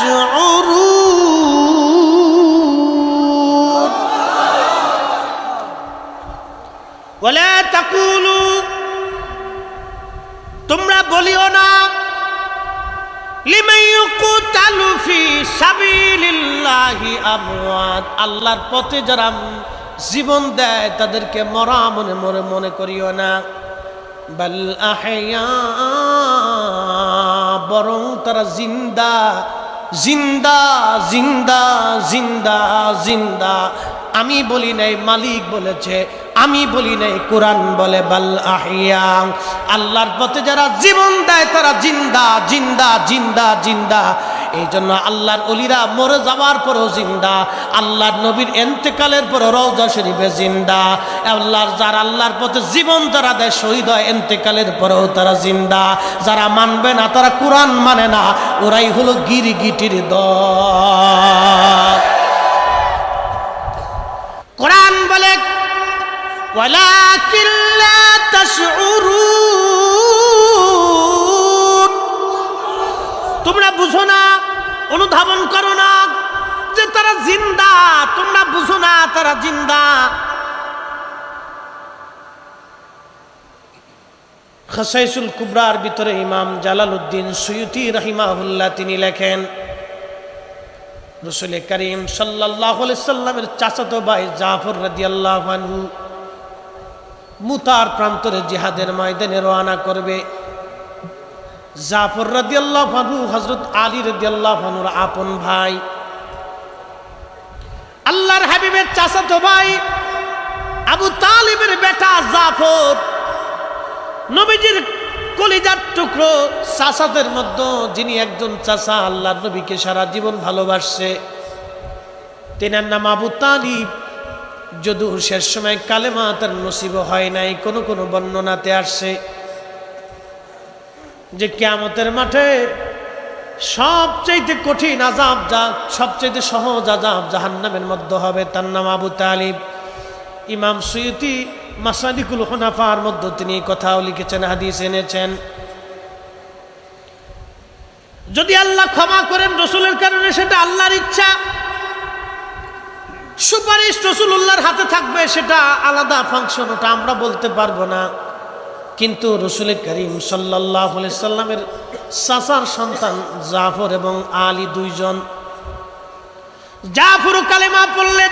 تشعرون ولا تقولوا তোমরা বলিও না লিমান ইউকতালু ফি সাবিলিল্লাহি আমওয়াত আল্লাহর পথে যারা জীবন দেয় তাদেরকে মরা মনে করিও না বাল আহইয়া বরং তারা জিন্দা জিন্দা জিন্দা জিন্দা জিন্দা আমি বলি নাই মালিক বলেছে আমি বলি নাই কোরআন বলে বাল আহইয়া আল্লাহর পথে যারা জীবন দেয় তারা জিন্দা জিন্দা জিন্দা জিন্দা এই জন্য আল্লাহর ওলিরা মরে যাওয়ার পরও জিন্দা আল্লাহর নবীর ইন্তেকালের পর রওজা শরীফে জিন্দা আল্লাহর পথে জীবন যারা দেয় শহীদ হয় ইন্তেকালের পরেও তারা জিন্দা যারা মানবে না তারা কোরআন মানে না ওরাই হলো গিরগিটির দল কোরআন বলে ওয়ালাকিন লা তাশউরুন তোমরা বুঝো না অনুধাবন করো না যে তারা জিন্দা তোমরা বুঝো না তারা জিন্দা খাসাইসুল কুবরার ভিতরে ইমাম জালালউদ্দিন সুয়ুতি রাহিমাহুল্লাহ তিনি লেখেন রাসূল করিম সাল্লাল্লাহু আলাইহি সাল্লামের চাচাতো ভাই জাফর রাদিয়াল্লাহু আনহু মুতার প্রান্তরে জিহাদের ময়দানে রওনা করবে জাফর রাদিয়াল্লাহু আনহু হযরত আলী রাদিয়াল্লাহু আনহুর আপন ভাই আল্লাহর হাবিবের চাচাতো ভাই আবু তালিবের বেটা জাফর নবীজির কলিজার টুকরো চাচাদের মধ্যে যিনি একজন চাচা আল্লাহর নবীকে সারা জীবন ভালোবাসছে তিনার নাম আবু তালিব যদিও শেষ সময় কালেমা তার নসিব হয় নাই কোন কোন বর্ণনাতে আসছে যে কিয়ামতের মাঠে সবচেয়ে কঠিন আযাব সবচেয়ে সহজ আযাব জাহান্নামের মধ্যে হবে তার নাম আবু তালিব ইমাম সুয়ুতি মাসালিকুল হুনাফার মধ্যে তিনি কথাও লিখেছেন হাদিস এনেছেন যদি আল্লাহ ক্ষমা করেন রাসূলের কারণে সেটা আল্লাহর ইচ্ছা সুপারিশ রাসূলুল্লাহর হাতে থাকবে সেটা আলাদা ফাংশন ওটা আমরা বলতে পারবো না কিন্তু রাসূল করিম সাল্লাল্লাহু আলাইহি সাল্লামের চাচার সন্তান জাফর এবং আলী দুইজন জাফর কালেমা পড়লেন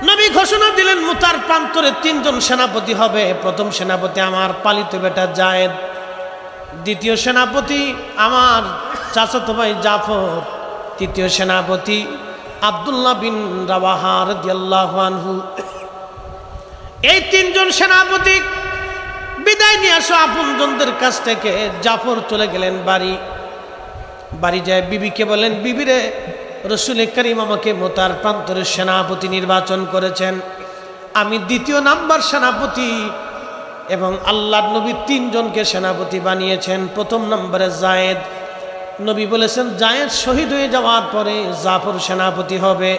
নবী ঘোষণা দিলেন মুতার প্রান্তরে তিনজন সেনাপতি হবে প্রথম সেনাপতি আমার পালিত বেটা জায়েদ দ্বিতীয় সেনাপতি আমার চাচাতো ভাই জাফর তৃতীয় সেনাপতি আব্দুল্লাহ বিন রাওয়াহা রাদিয়াল্লাহু আনহু এই তিনজন সেনাপতি বিদায় নিয়ে আসো আপনজনদের কাছ থেকে জাফর চলে গেলেন বাড়ি যায় বিবিকে বলেন বিবিরে রাসূল করিম আমাকে মুতার প্রান্তরের সেনাপতি নির্বাচন করেছেন আমি দ্বিতীয় নাম্বার সেনাপতি এবং আল্লাহর নবী তিনজনকে সেনাপতি বানিয়েছেন প্রথম নম্বরে জায়েদ নবী বলেছেন জায়েদ শহীদ হয়ে যাওয়ার পরে জাফর সেনাপতি হবে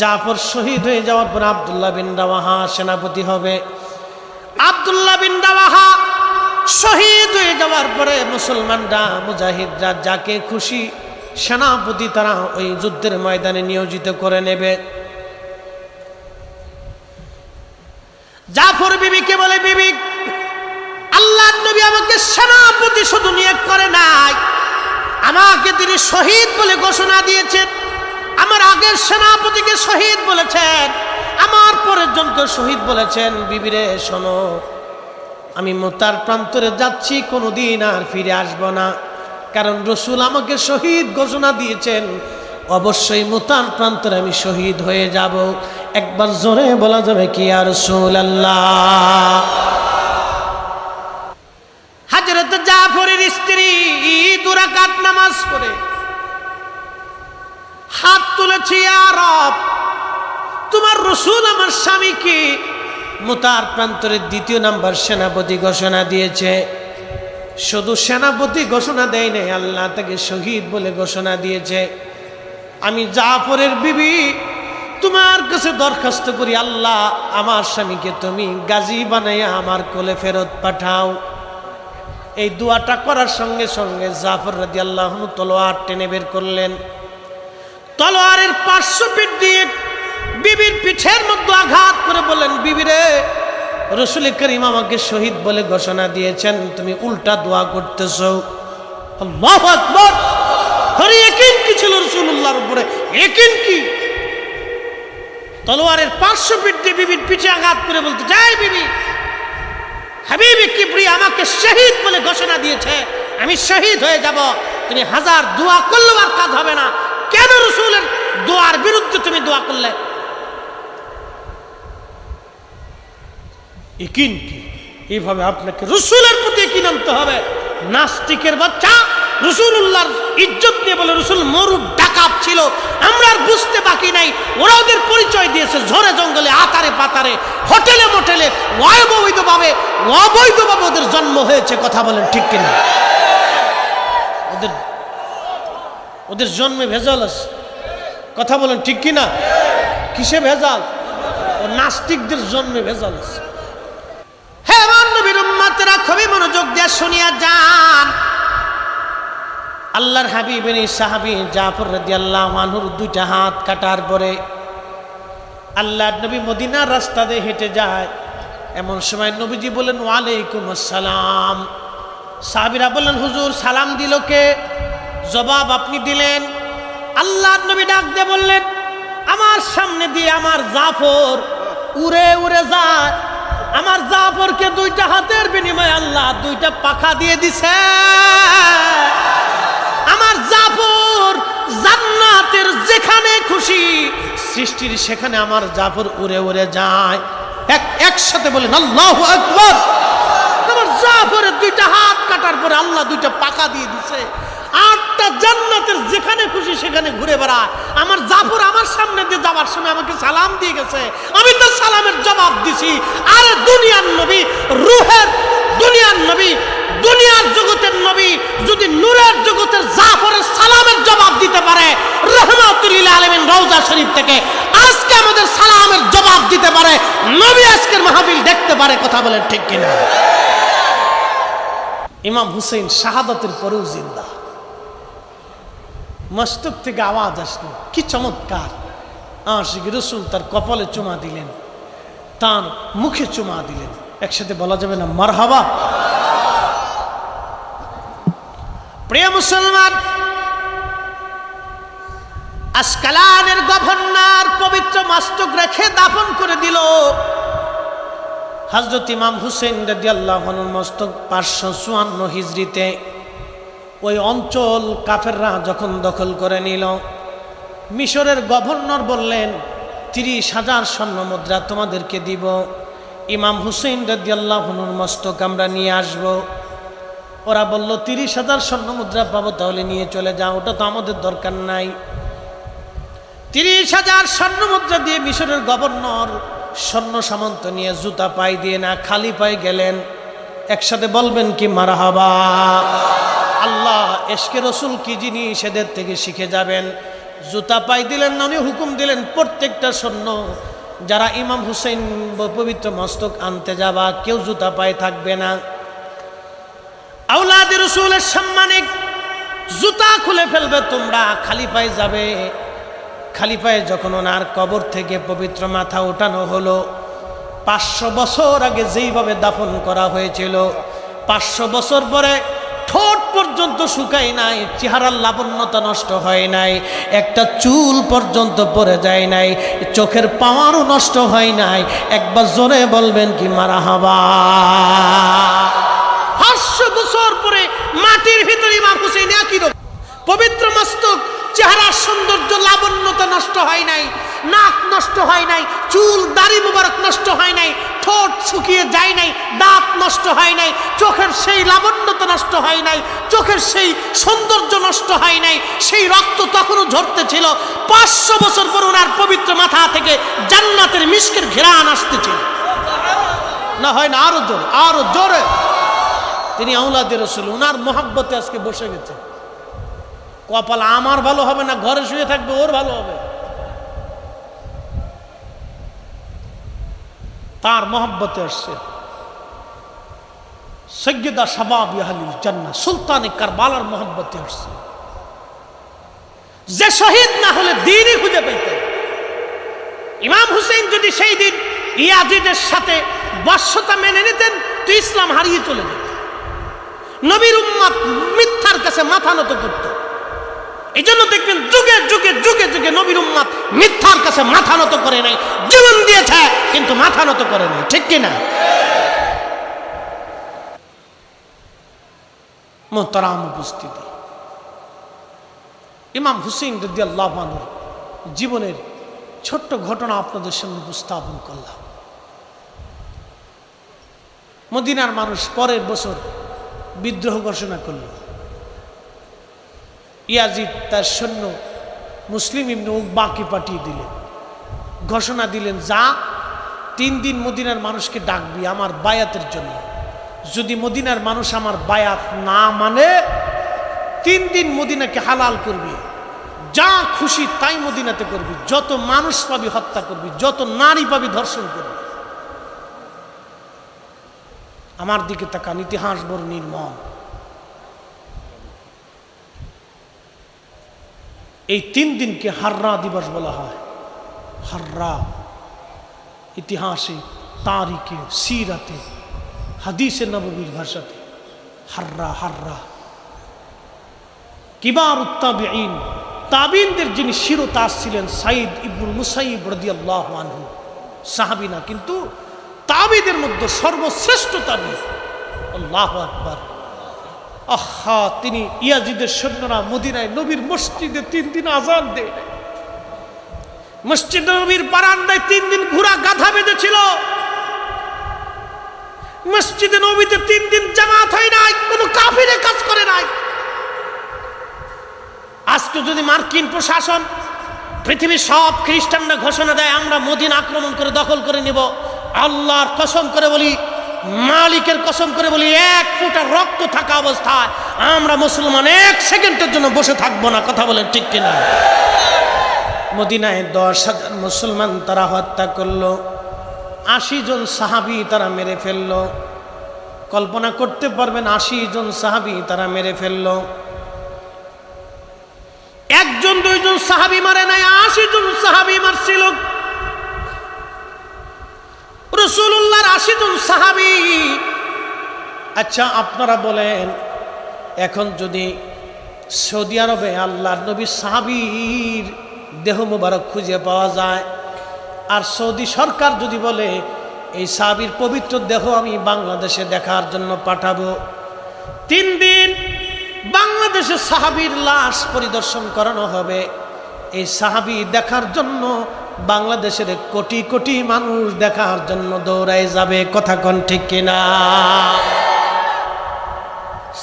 জাফর শহীদ হয়ে যাওয়ার পরে আব্দুল্লাহ বিন রাওয়াহা সেনাপতি হবে আব্দুল্লাহ বিন রাওয়াহা শহীদ হয়ে যাওয়ার পরে মুসলমানরা মুজাহিদরা যাকে খুশি সেনাপতি তারা ওই যুদ্ধের ময়দানে নিয়োজিত করে নেবে জাফর বিবিকে বলে বিবি আল্লাহর নবী আমাকে সেনাপতি শুধু নিয়োগ করে নাই আমাকে তিনি শহীদ বলে ঘোষণা দিয়েছেন আমার আগের সেনাপতিকে শহীদ বলেছেন আমার পরের জনকে শহীদ বলেছেন বিবিরে শোনো আমি মুতার প্রান্তরে যাচ্ছি কোনোদিন আর ফিরে আসবো না কারণ রাসূল আমাকে শহীদ ঘোষণা দিয়েছেন অবশ্যই মুতার প্রান্তরে আমি শহীদ হয়ে যাব একবার জোরে বলা যাবে কি ইয়া রাসূলুল্লাহ হযরত জাফরের স্ত্রী দুই রাকাত নামাজ পড়ে হাত তুলেছে ইয়া রব তোমার রাসূল আমার স্বামীকে মুতার প্রান্তরের দ্বিতীয় নাম্বার সেনাপতি ঘোষণা দিয়েছে শুধু সেনাপতি ঘোষণা দেয় নাই আল্লাহ তাকে শহীদ বলে ঘোষণা দিয়েছে আমি জাফরের বিবি তোমার কাছে দরখাস্ত করি আল্লাহ আমার স্বামীকে তুমি গাজী বানাইয়া আমার কোলে ফেরত পাঠাও এই দোয়াটা করার সঙ্গে সঙ্গে জাফর রাদিয়াল্লাহু আনহু তলোয়ার টেনে বের করলেন। তলোয়ারের পার্শ্ব পিঠ দিয়ে বিবির পিঠের মধ্যে আঘাত করে বললেন, বিবি রে, রাসূল করিম আমাকে শহীদ বলে ঘোষণা দিয়েছেন, তুমি উল্টা দোয়া করতেছো। আল্লাহু আকবার। হরি ইয়াকিন কি ছিল রাসূলুল্লাহর উপরে, ইয়াকিন কি? তলোয়ারের পার্শ্ব পিঠ দিয়ে বিবির পিঠে আঘাত করে বলতে, যাই বিবি, হাবিবি কিবরি আমাকে শহীদ বলে ঘোষণা দিয়েছে, আমি শহীদ হয়ে যাব, তুমি হাজার দোয়া করলেও আর কাজ হবে না। কেন রাসূলের দোয়ার বিরুদ্ধে তুমি দোয়া করলে? ইয়াকিন কি? এইভাবে আপনাকে রাসূলের প্রতি ইয়াকিন আনতে হবে। নাস্তিকের বাচ্চা রাসূলুল্লাহর ইজ্জত নিয়ে বলে রাসূল মরু ডাকাত ছিল, আমরা আর বুঝতে বাকি নাই। ওরা ওদের পরিচয় দিয়েছে ঝড়ে জঙ্গলে, আতারে পাতারে, হোটেলে মোটেলে, অবৈধভাবে ওদের জন্ম হয়েছে। কথা বলেন ঠিক কিনা? ওদের জন্মে ভেজাল আছে। কথা বলেন ঠিক কিনা? কিসে ভেজাল? ও নাস্তিকদের জন্মে ভেজাল আছে। হ্যাঁ আমার নবীর উম্মতেরা খুবই মনোযোগ দিয়ে শুনিয়া যান। আল্লাহর হাবিবের সাহাবী জাফর রাদিয়াল্লাহু আনহুর দুইটা হাত কাটার পরে আল্লাহর নবী মদিনার রাস্তা দিয়ে হেঁটে যায়। এমন সময় নবীজি বলেন, ওয়ালাইকুম আসসালাম। সাহাবীরা বললেন, হুজুর সালাম দিল কে? জবাব আপনি দিলেন। আল্লাহর নবী ডাক দিয়ে বললেন, আমার সামনে দিয়ে আমার জাফর উড়ে উড়ে যায়। আমার জাফরকে দুইটা হাতের বিনিময়ে আল্লাহ দুইটা পাখা দিয়ে দিছে। আমার জাফর জান্নাতের যেখানে খুশি সৃষ্টির সেখানে আমার জাফর উড়ে উড়ে যায়। একসাথে বলেন আল্লাহু আকবার। আমার জাফরের দুইটা হাত কাটার পরে আল্লাহ দুইটা পাখা দিয়ে দিছে। আটটা জান্নাতের যেখানে খুশি সেখানে ঘুরে বেড়ায়। আমার জাফর আমার সামনে দিয়ে যাওয়ার সময় আমাকে সালাম দিয়ে গেছে, আমি তো সালামের জবাব দিছি। আরে দুনিয়ার নবী, রূহের দুনিয়ার নবী, দুনিয়ার জগতের নবী যদি নূরের জগতের জাফরের সালামের জবাব দিতে পারে, রাহমাতুল লিল আলামিন রওজা শরীফ থেকে আজকে আমাদের সালামের জবাব দিতে পারে, নবী আজকের মাহফিল দেখতে পারে। কথা বলেন ঠিক কিনা? ইমাম হুসেইন শাহাদাতের পরেও জিন্দা। মস্তক থেকে আওয়াজ আসলো, কি চমৎকার! আশিক রাসূল তার কপালে চুমা দিলেন, তার মুখে চুমা দিলেন। একসাথে বলা যাবে না মারহাবা? প্রিয় মুসলমান, আসকালানের গভর্নর পবিত্র মস্তক রেখে দাফন করে দিল। হযরত ইমাম হুসেইন রাদিয়াল্লাহু আনহুর মস্তক 554 হিজরিতে ওই অঞ্চল কাফেররা যখন দখল করে নিল, মিশরের গভর্নর বললেন, 30,000 স্বর্ণ মুদ্রা তোমাদেরকে দিব, ইমাম হুসেইন রাদিয়াল্লাহু আনহুর মস্তক আমরা নিয়ে আসব। ওরা বলল, 30,000 স্বর্ণ মুদ্রা পাবো, তাহলে নিয়ে চলে যাও, ওটা তো আমাদের দরকার নাই। 30,000 স্বর্ণ মুদ্রা দিয়ে মিশরের গভর্নর স্বর্ণ সামন্ত নিয়ে জুতা পায়ে দিয়ে না খালি পায়ে গেলেন। একসাথে বলবেন কি মারহাবা? আল্লাহ এশকে রসুল কি জিনিস এদের থেকে শিখে যাবেন। জুতা পায়ে দিলেন না, উনি হুকুম দিলেন প্রত্যেকটা স্বর্ণ যারা ইমাম হুসেইন পবিত্র মস্তক আনতে যাবা কেউ জুতা পায়ে থাকবে না। আওলাদ রসুলের সম্মানে জুতা খুলে ফেলবে, তোমরা খালি পায়ে যাবে। খালি পায়ে যখন ওনার কবর থেকে পবিত্র মাথা ওঠানো হলো, 500 বছর আগে যেইভাবে দাফন করা হয়েছিল, 500 বছর পরে ঠোঁট পর্যন্ত শুকায় নাই, চেহারার লাবণ্যতা নষ্ট হয় নাই, একটা চুল পর্যন্ত পড়ে যায় নাই, চোখের পাওয়ারও নষ্ট হয় নাই। একবার জোরে বলবেন কি মারহাবা? 500 বছর পরে মাটির ভিতরে ইমাম হুসেইন একই রকম পবিত্র মস্তক, চেহারার সৌন্দর্য লাবণ্যতা নষ্ট হয় নাই, নাক নষ্ট হয় নাই, চুল দাড়ি মুবারক নষ্ট হয় নাই, ঠোঁট শুকিয়ে যায় নাই, দাঁত নষ্ট হয় নাই, চোখের সেই লাবণ্যতা নষ্ট হয় নাই, চোখের সেই সৌন্দর্য নষ্ট হয় নাই, সেই রক্ত তখনও ঝরতেছিল। 500 বছর পর ওনার পবিত্র মাথা থেকে জান্নাতের মিশকের ঘেরান আসতেছিল। না হয় না? আরো জোরে, আরো জোরে। তিনি আওলাদে রাসূল, ওনার মহব্বতে আজকে বসে গেছে। কপাল আমার ভালো হবে না, ঘরে শুয়ে থাকবে, ওর ভালো হবে। তার মহব্বতে আসছে। সৈয়দা শাবাব আহলিল জান্নাহ সুলতানে কারবালার মহব্বতে আসছে, যে শহীদ না হলে দ্বীনই খুঁজে পেতেন। ইমাম হুসেইন যদি সেই দিন ইয়াজিদের সাথে বশ্যতা মেনে নিতেন তো ইসলাম হারিয়ে চলে যেত। নবীর উম্মত মিথ্যার কাছে মাথা নত করত। এই জন্য দেখবেন যুগে যুগে যুগে যুগে নবীর উম্মত মিথ্যার কাছে মাথা নত করে নাই, জীবন দিয়েছে কিন্তু মাথা নত করে নাই, ঠিক কিনা? মোহতারাম উপস্থিতি, ইমাম হুসেইন রাদিয়াল্লাহু আনহু জীবনের ছোট্ট ঘটনা আপনাদের সামনে উপস্থাপন করলাম। মদিনার মানুষ পরের বছর বিদ্রোহ ঘোষণা করল। ইয়াজিদ তার সৈন্য মুসলিম ইবনে উকবাকে পাঠিয়ে দিলেন, ঘোষণা দিলেন, যা 3 দিন মদিনার মানুষকে ডাকবি আমার বায়াতের জন্য। যদি মদিনার মানুষ আমার বায়াত না মানে 3 দিন মদিনাকে হালাল করবি, যা খুশি তাই মদিনাতে করবি, যত মানুষ পাবি হত্যা করবি, যত নারী পাবি ধর্ষণ করবি। আমার দিকে তাকান, ইতিহাস বড় নির্মম। এই 3 দিনকে হাররা দিবস বলা হয়। হাররা ইতিহাসে, তারিখে, সিরাতে, হাদিসে নববীর ভাষাতে হাররা হাররা। কিবার তাবিঈন, তাবিঈনদের যিনি শিরোতাজ ছিলেন সাইদ ইবনুল মুসাইয়িব রাদিয়াল্লাহু আনহু, সাহাবী না কিন্তু তাবিঈদের মধ্যে সর্বশ্রেষ্ঠ তাবিঈ। আল্লাহু আকবার। আহা, তিনি ইয়াজিদের সৈন্যরা মদিনায় নবীর মসজিদে 3 দিন আযান দেয়, মসজিদ নবীর বারান্দায় 3 দিন ঘোড়া গাধা বেঁধেছিল, মসজিদে নবীতে 3 দিন জামাত হয় নাই, কোনো কাফিরে কাজ করে নাই। আজকে যদি মার্কিন প্রশাসন, পৃথিবীর সব খ্রিস্টানরা ঘোষণা দেয় আমরা মদিনা আক্রমণ করে দখল করে নিব, আল্লাহর কসম করে বলি, মালিকের কসম করে বলি, 1 ফোঁটা রক্ত থাকা অবস্থায় আমরা মুসলমান 1 সেকেন্ডের জন্য বসে থাকবো না। কথা বলেন ঠিক কিনা? মদিনায় 10,000 মুসলমান তারা হত্যা করলো, 80 জন সাহাবী তারা মেরে ফেললো। কল্পনা করতে পারবেন, 80 জন সাহাবী তারা মেরে ফেললো। 1 জন 2 জন সাহাবী মারে নাই, 80 জন সাহাবী মারছিল। রাসূলুল্লাহর 80 জন সাহাবী। আচ্ছা আপনারা বলেন, এখন যদি সৌদি আরবে আল্লাহর নবী সাহাবীর দেহ মোবারক খুঁজে পাওয়া যায়, আর সৌদি সরকার যদি বলে এই সাহাবীর পবিত্র দেহ আমি বাংলাদেশে দেখার জন্য পাঠাবো, 3 দিন বাংলাদেশে সাহাবীর লাশ পরিদর্শন করানো হবে। এই সাহাবী দেখার জন্য বাংলাদেশের কোটি কোটি মানুষ দেখার জন্য দৌড়ায় যাবে। কথা কোন ঠিক কিনা?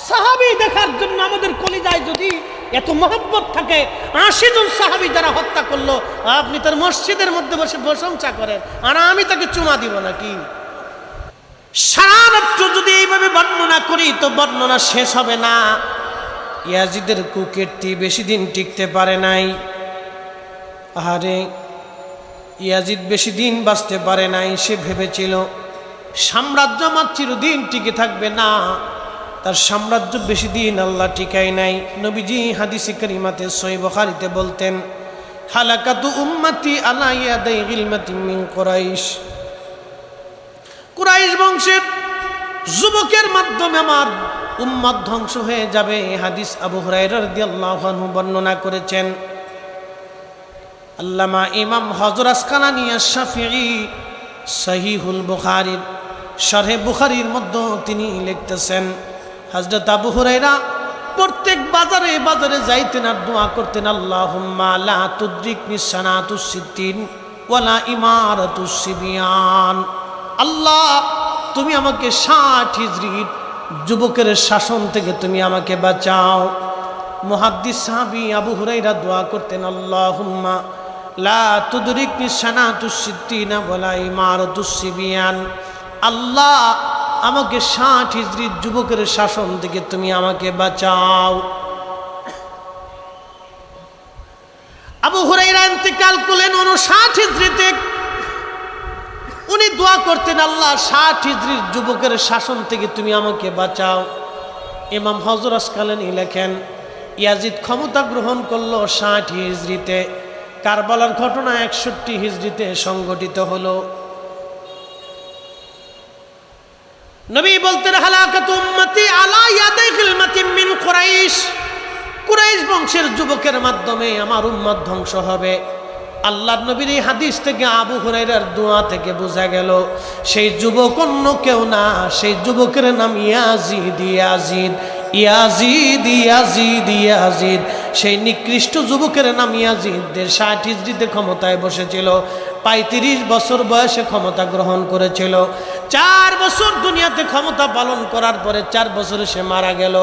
সাহাবী দেখার জন্য আমাদের কলিজায় যদি এত মহব্বত থাকে, 80 জন সাহাবী যারা হত্যা করলো, আপনি তার মসজিদের মধ্যে বসে প্রশংসা করেন, আর আমি তাকে চুমা দিব নাকি? সারা রাত্র যদি এইভাবে বর্ণনা করি তো বর্ণনা শেষ হবে না। ইয়াজিদের কুকীর্তি বেশি দিন টিকতে পারে নাই। আরে ইয়াজিদ বেশি দিন বাঁচতে পারে নাই। সে ভেবেছিল সাম্রাজ্য আমার চিরদিন টিকে থাকবে না, তার সাম্রাজ্য বেশি দিন আল্লাহ টিকায় নাই। নবীজি হাদিসে কারিমাতে সহিহ বুখারীতে বলতেন, হালাকাতু উম্মতি আলা ইয়াদাই গিলমাতিন মিন কুরাইশ। কুরাইশ বংশের যুবকের মাধ্যমে আমার উম্মত ধ্বংস হয়ে যাবে। হাদিস আবু হুরায়রা রাদিয়াল্লাহু আনহু বর্ণনা করেছেন। আল্লামা ইমাম হযরত আসকালানী আশ-শাফিঈ সহিহুল বুখারীর শরহে বুখারীর মধ্যে তিনি লিখতেছেন, হযরত আবু হুরায়রা প্রত্যেক বাজারে বাজারে যাইতেন আর দোয়া করতেন, আল্লাহুম্মা লা তুদরিকনি সানাতুস সিদ্দিন ওয়ালা ইমারাতুস সিবিয়ান। আল্লাহ তুমি আমাকে 60 হিজরির যুবকের শাসন থেকে তুমি আমাকে বাঁচাও। মুহাদ্দিস সাহাবী আবু হুরায়রা দোয়া করতেন, আল্লাহুম্মা লা তুদরিকনি সানাতুস সিদ্দিন ওয়ালা ইমারাতুস সিবিয়ান। আল্লাহ আমাকে 60 হিজরির যুবকের শাসন থেকে তুমি আমাকে বাঁচাও। আবু হুরায়রা ইন্তেকাল করলেন 59 হিজরিতে। উনি দোয়া করতেন, আল্লাহ 60 হিজরির যুবকের শাসন থেকে তুমি আমাকে বাঁচাও। ইমাম হযরত আসকালানী লেখেন, ইয়াজিদ ক্ষমতা গ্রহণ করলো 60 হিজরিতে, কারবালার ঘটনা 61 হিজরিতে সংঘটিত হলো। নবী বলতেন, হালাকাতু উম্মতি আলা ইয়াদি খিলমাতিন মিন কুরাইশ, কুরাইশ বংশের যুবকের মাধ্যমে আমার উম্মত ধ্বংস হবে। আল্লাহর নবীর এই হাদিস থেকে আবু হুরায়রার দোয়া থেকে বোঝা গেল সেই যুবক অন্য কেউ না, সেই যুবকের নাম Yazid. Yazid Yazid Yazid Yazid, সেই নিকৃষ্ট যুবকের নাম ইয়াজিদ। 60 হিজরিতে ক্ষমতায় বসেছিল, 35 বছর বয়সে ক্ষমতা গ্রহণ করেছিল। 4 বছর দুনিয়াতে ক্ষমতা পালন করার পরে 4 বছরে সে মারা গেল।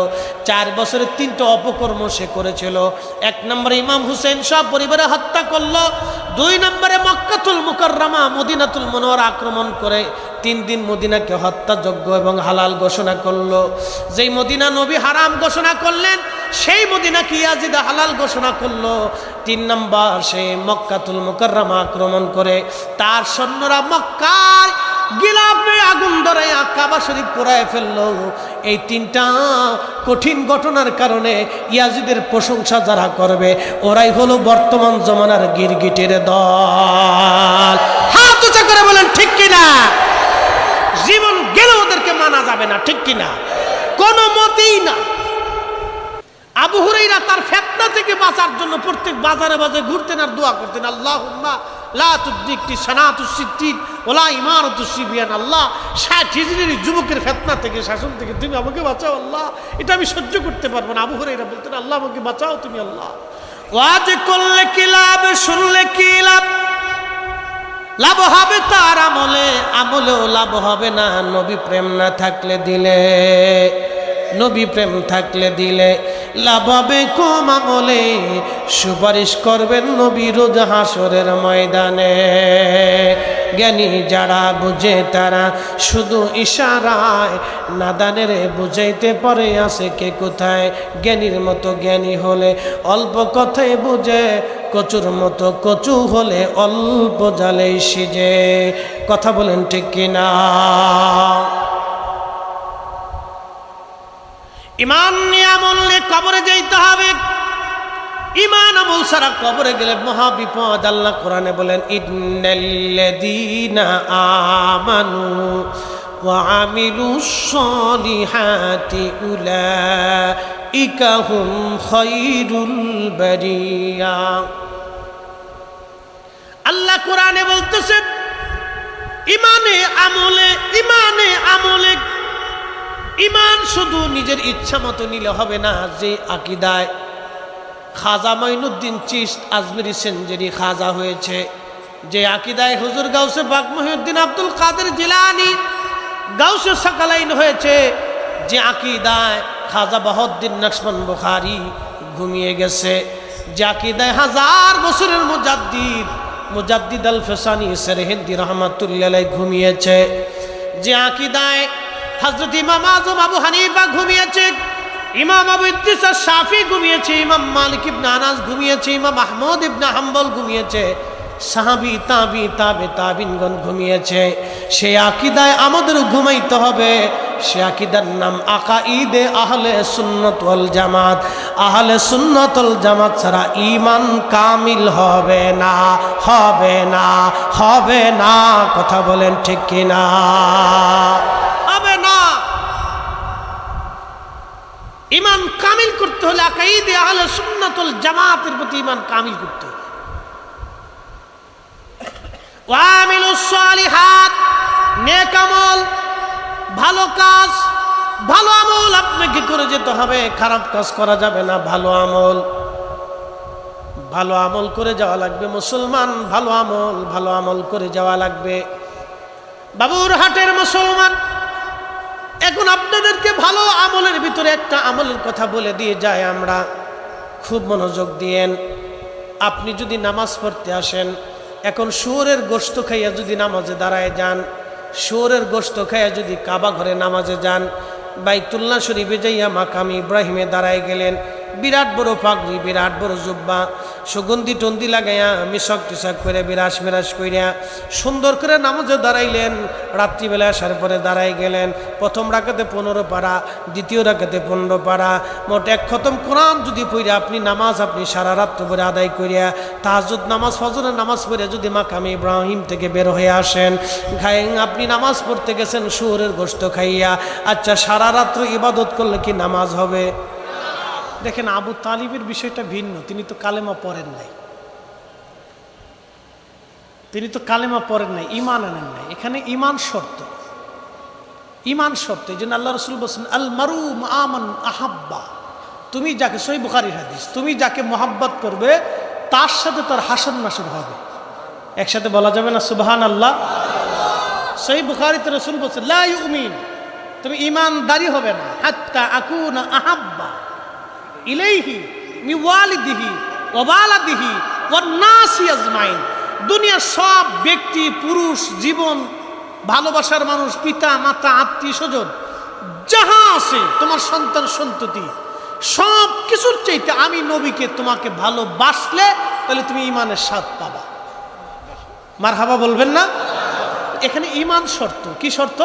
4 বছরে 3টা অপকর্ম সে করেছিল। 1 নম্বরে ইমাম হুসেন সব পরিবারে হত্যা করলো। 2 নম্বরে মক্কাতুল মুকাররমা মদিনাতুল মুনাওয়ারা আক্রমণ করে 3 দিন মদিনাকে হত্যাযোগ্য এবং হালাল ঘোষণা করলো। যেই মদিনা নবী হারাম ঘোষণা করলেন, সেই মদিনাকে ইয়াজিদ হালাল ঘোষণা করলো। 3 নম্বর সে মক্কাতুল মুকাররমা আক্রমণ করে তার সৈন্যরা মক্কার গিলাফে আগুন ধরে কাবা শরীফ পোড়ায় ফেললো। এই 3টা কঠিন ঘটনার কারণে ইয়াজিদের প্রশংসা যারা করবে ওরাই হলো বর্তমান জমানার গিরগিটের দল। হাত উঁচা করে বলেন ঠিক কিনা? জীবন গেলে ওদেরকে মানা যাবে না, ঠিক কিনা? কোনো মতেই না। আবু হুরায়রা তার ফিতনা থেকে বাঁচার জন্য প্রত্যেক বাজারে বাজারে ঘুরতেন আর দোয়া করতেন, আল্লাহুম্মা লা তুদরিকনি সানাতুস সিদ্দিক ওয়ালা ইমারাতুস সিবিয়ান। আল্লাহ 60 হিজরির যুবকের ফিতনা থেকে, শাসন থেকে তুমি আমাকে বাঁচাও আল্লাহ, এটা আমি সহ্য করতে পারবো না। আবু হুরায়রা বলতেন, আল্লাহ আমাকে বাঁচাও তুমি আল্লাহ। ওয়াজ করলে কি লাভ, শুনলে কি লাভ? লাভ হবে তার আমলে, আমলেও লাভ হবে না নবী প্রেম না থাকলে দিলে। নবী প্রেম থাকলে দিলে লাভ হবে কম আমলে, সুপারিশ করবেন নবী রোজ হাসরের ময়দানে। জ্ঞানী যারা বুঝে তারা শুধু ইশারায়, নাদানের বুঝাইতে পারে আছে কে কোথায়। জ্ঞানীর মতো জ্ঞানী হলে অল্প কথাই বুঝে, কচুর মতো কচু হলে অল্প জালেই সিজে। কথা বলেন ঠিক কিনা? ইমান নিয়ে আমল নিয়ে কবরে যাইতে হবে। ইমান আমল ছাড়া কবরে গেলে মহা বিপদ। আল্লাহ কোরআনে বলেন, ইন্নাল্লাযীনা আমানু ওয়া আমিলুস সলিহাতি উলাইকা হুম খায়রুল বারিয়া। আল্লাহ কোরআনে বলতেছেন, ইমানে আমলে, ইমানে আমলে। ইমান শুধু নিজের ইচ্ছা মতো নিলে হবে না। যে আকীদায় খাজা মাইনুদ্দিন চিশত আজমিরি সেনজেরি খাজা হয়েছে, যে আকীদায় হুজুর গাউসে পাক মুহিউদ্দিন আব্দুল কাদের জিলানী গাউসে সাকালাইন হয়েছে, যে আকীদায় খাজা বাহাউদ্দিন নকশবন্দ বুখারী ঘুমিয়ে গেছে, যে আকীদায় 1000 বছরের মুজাদ্দিদ আল ফিসানি সরহিন্দি রহমাতুল্লাহ আলাইহি ঘুমিয়েছে, যে আকীদায় হযরত ইমাম আযম আবু হানিফা ঘুমিয়েছে, ইমাম আবু ইদ্রিস শাফি ঘুমিয়েছে, ইমাম মালিক ইবনে আনাস ঘুমিয়েছে, ইমাম আহমদ ইবনে হাম্বল ঘুমিয়েছে, সাহাবী তাবি তাবিনগণ ঘুমিয়েছে। সেই আকীদায় আমাদের ঘুমাইতে হবে। সে আকীদার নাম আকাঈদে আহলে সুন্নাত ওয়াল জামাত। আহলে সুন্নাত ওয়াল জামাত ছাড়া ঈমান কামিল হবে না, হবে না, হবে না। কথা বলেন ঠিক কিনা? হবে না। ঈমান কামিল করতে হলে আকাঈদে আহলে সুন্নাত ওয়াল জামাতের প্রতি ঈমান কামিল করতে হবে। ওয়ামিলুস সালিহাত, নেক আমল, ভালো কাজ, ভালো আমল আপনাকে করে যেতে হবে। খারাপ কাজ করা যাবে না। ভালো আমল, ভালো আমল করে যাওয়া লাগবে। মুসলমান ভালো আমল করে যাওয়া লাগবে। বাবুরহাটের মুসলমান, এখন আপনাদেরকে ভালো আমলের ভিতরে একটা আমলের কথা বলে দিয়ে যায় আমরা, খুব মনোযোগ দিয়েন। আপনি যদি নামাজ পড়তে আসেন, এখন শুয়োরের গোশত খাইয়া যদি নামাজে দাঁড়ায় যান, শুয়োরের গোশত খাইয়া যদি কাবা ঘরে নামাজে যান, বাইতুল্লাহ শরীফে যাইয়া মাকাম ইব্রাহিমে দাঁড়ায় গেলেন, বিরাট বড় পাগড়ি, বিরাট বড় জুব্বা, সুগন্ধি টন্দি লাগাইয়া মিশক টিশক করে বিরাস মিরাস কইরা সুন্দর করে নামাজে দাঁড়াইলেন। রাত্রিবেলা আসার পরে দাঁড়াই গেলেন। প্রথম রাকাতে 15 পারা, দ্বিতীয় রাকাতে 15 পারা, মোট 1 খতম কোরআন যদি পড়ে আপনি নামাজ আপনি সারা রাত্র পরে আদায় করিয়া তাহাজ্জুদ নামাজ, ফজরের নামাজ পড়ে যদি মাকামে ইব্রাহিম থেকে বের হয়ে আসেন, আপনি নামাজ পড়তে গেছেন শুয়োরের গোশত খাইয়া, আচ্ছা সারা রাত্র ইবাদত করলে কি নামাজ হবে? দেখেন আবু তালিবের বিষয়টা ভিন্ন, তিনি তো কালেমা পড়েন নাই, তিনি তো কালেমা পড়েন নাই, ঈমান আনেন নাই। এখানে ঈমান শর্ত, ঈমান শর্ত। এই জন্য আল্লাহ রাসূল বলেছেন আল মারু আমান আহাব্বা, তুমি যাকে, সহিহ বুখারীর হাদিস, তুমি যাকে মহাব্বত করবে তার সাথে তার হাসন নাসর হবে। একসাথে বলা যাবে না সুবহানাল্লাহ? সহিহ বুখারীতে রাসূল বলেছেন লা ইউমিন, তুমি ঈমানদারি হবে না হাত্তা আকুনা আহাব্বা ইলাইহি মিন ওয়ালিদিহি ওয়া ওয়ালাদিহি ওয়ান নাসি আজমাইন। দুনিয়ার সব ব্যক্তি, পুরুষ, জীবন, ভালোবাসার মানুষ, পিতা মাতা, আত্মীয় স্বজন যাহা আছে, তোমার সন্তান সন্ততি, সব কিছুর চাইতে আমি নবীকে তোমাকে ভালোবাসলে তাহলে তুমি ঈমানের স্বাদ পাবা। মারহাবা বলবেন না? এখানে ঈমান শর্ত। কি শর্ত?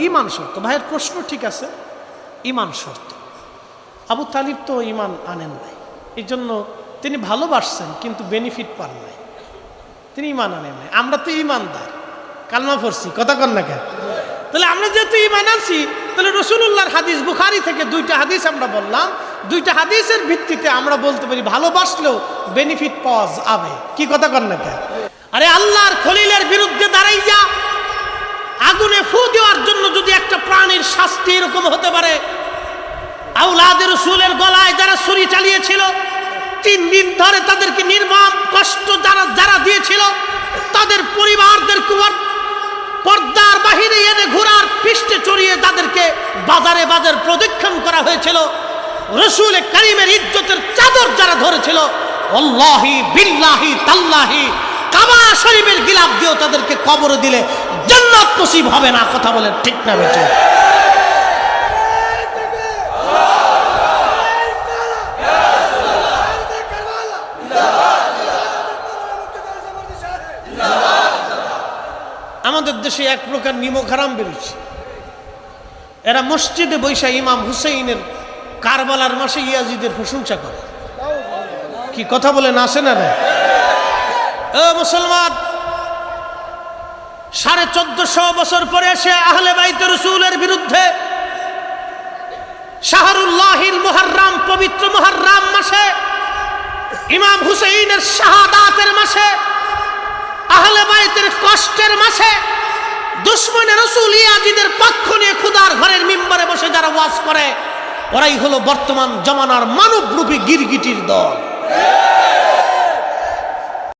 ঈমান শর্ত। ভাইয়ের প্রশ্ন ঠিক আছে, ঈমান শর্ত। আবু তালিব তো ঈমান আনেন নাই, এই জন্য তিনি ভালোবাসছেন কিন্তু বেনিফিট পান নাই, তিনি ঈমান আনেন নাই। আমরা তো ঈমানদার, কালমা পড়ছি, কথা কন না কেন? তাহলে আমরা যেহেতু ঈমান আনছি, তাহলে রাসূলুল্লাহর হাদিস, বুখারী থেকে 2টা হাদিস আমরা বললাম, 2টা হাদিসের ভিত্তিতে আমরা বলতে পারি ভালোবাসলেও বেনিফিট পাওয়া যাবে। কি কথা কন না কেন? আরে আল্লাহর খলিলের বিরুদ্ধে দাঁড়াইয়া আগুনে ফু দেওয়ার জন্য যদি একটা প্রাণীর শাস্তি এরকম হতে পারে, আওলাদের রাসূলের গলায় যারা ছুরি চালিয়েছিল, 3 দিন ধরে তাদেরকে নির্মম কষ্ট যারা দিয়েছিল, তাদের পরিবারদের পর্দার বাহিরে এনে ঘোড়ার পৃষ্ঠে চড়িয়ে তাদেরকে বাজারে বাজার প্রদক্ষিণ করা হয়েছিল, রাসূল কারীমের ইজ্জতের চাদর যারা ধরেছিল, আল্লাহি বিল্লাহি তাল্লাহি কাবা শরীফের গিলাফ দিয়েও তাদেরকে কবর দিলে জান্নাত নসিব হবে না। কথা বলেন ঠিক না বেঠিক? আমাদের দেশে এক প্রকার নিমক হারাম বেরিয়েছে। এরা মসজিদে বৈশা ইমাম হুসাইনের কারবালার মাসে ইয়াজিদের প্রশংসা করে। কি কথা বলেন, আসে না? ও মুসলমান, 1450 বছর পরে এসে আহলে বাইত রাসূলের বিরুদ্ধে শাহরুল্লাহিল মুহররম, পবিত্র মুহররম মাসে, ইমাম হুসাইনের শাহাদাতের মাসে, আহলে বাইতের কষ্টের মাসে দুশমনে রাসূল ইয়াজিদের পক্ষ নিয়ে খুদার ঘরের মিম্বরে বসে যারা ওয়াজ করে, ওরাই হলো বর্তমান জমানার মানবরূপী গিরগিটির দল।